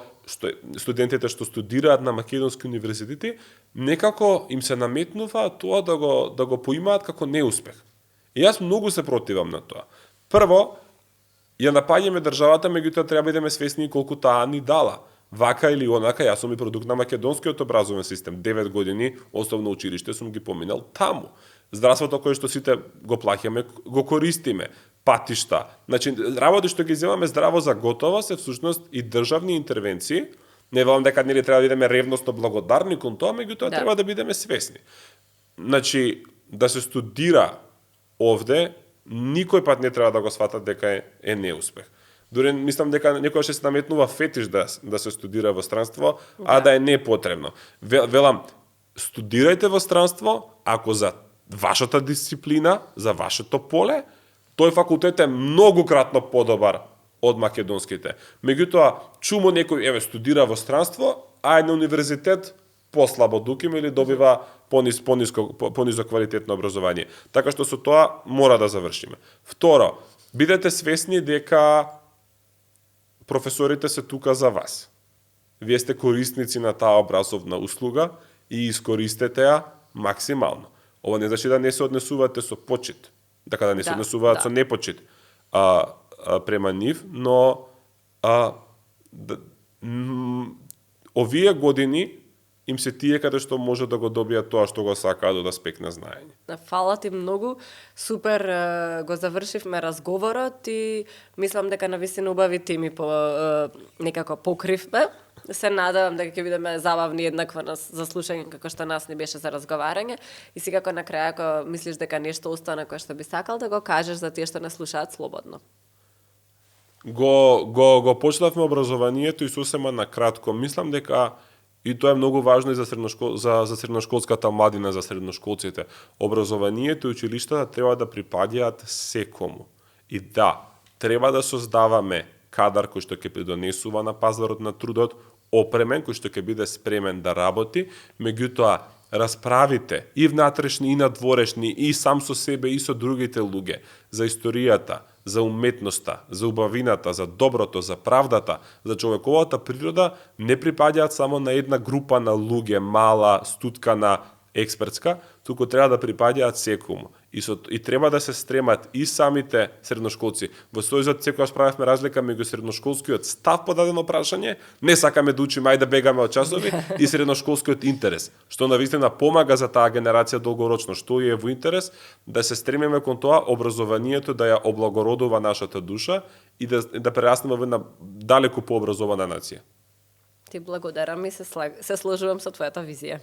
S1: студентите што студираат на македонски универзитети, некако им се наметнува тоа да го поимаат како неуспех. И јас многу се противам на тоа. Прво, ја напаѓаме државата, меѓутоа треба да бидеме свесни колку таа ни дала. Вака или онака, јас сум и продукт на македонскиот образовен систем. 9 години основно училиште сум ги поминал таму. Здравството кое што сите го плаќаме, го користиме. Патишта. Значи, работи што ги земаме здраво за готово се всушност и државни интервенции. Не велам дека нели треба да бидеме ревносно благодарни кон тоа, меѓутоа треба да бидеме свесни. Значи, да се студира овде, никој пат не треба да го сватат дека е неуспех. Дури мислам дека некој ќе се наметнува фетиш да се студира во странство, а да е непотребно. Велам, студирајте во странство, ако за вашата дисциплина, за вашето поле, тој факултет е многократно подобар од македонските. Меѓутоа, чумо некој студира во странство, а на универзитет послабо дуким или добива понизко квалитетно образование. Така што со тоа мора да завршиме. Второ, бидете свесни дека професорите се тука за вас. Вие сте корисници на таа образовна услуга и искористете ја максимално. Ова не значи да не се однесувате со почит, дека да не се однесуваат со непочит према нив, но овие години им се тие каде што може да го добијат тоа што го сакаат да спекне знаење.
S2: Фала ти многу, супер го завршивме разговорот и мислам дека навистина убави теми некако покривме. Се надевам дека ќе бидеме забавни еднакво за слушање како што нас не беше за разговарање. И секако на крај ако мислиш дека нешто остана кое што би сакал да го кажеш за тие што не слушаат слободно.
S1: Го почнавме образованието и сосема на кратко. Мислам дека и тоа е многу важно и за средношколската младина, за средношколците. Образованието и училиштата треба да припаѓаат секому. И да, треба да создаваме кадар кој што ќе придонесува на пазарот на трудот, опремен кој што ќе биде спремен да работи, меѓутоа расправите и внатрешни и надворешни и сам со себе и со другите луѓе за историјата, за уметноста, за убавината, за доброто, за правдата, за човековата природа не припаѓаат само на една група на луѓе, мала, стуткана, експертска, туку треба да припаѓаат секому. И треба да се стремат и самите средношколци. Во Сојузот секогаш правевме разлика меѓу средношколскиот став по дадено прашање, не сакаме да учиме, ајде да бегаме од часови, и средношколскиот интерес, што навистина помага за таа генерација долгорочно, што е во интерес да се стремиме кон тоа образованието да ја облагородува нашата душа и да прераснеме во една далеку пообразована нација.
S2: Ти благодарам и се сложувам со твојата визија.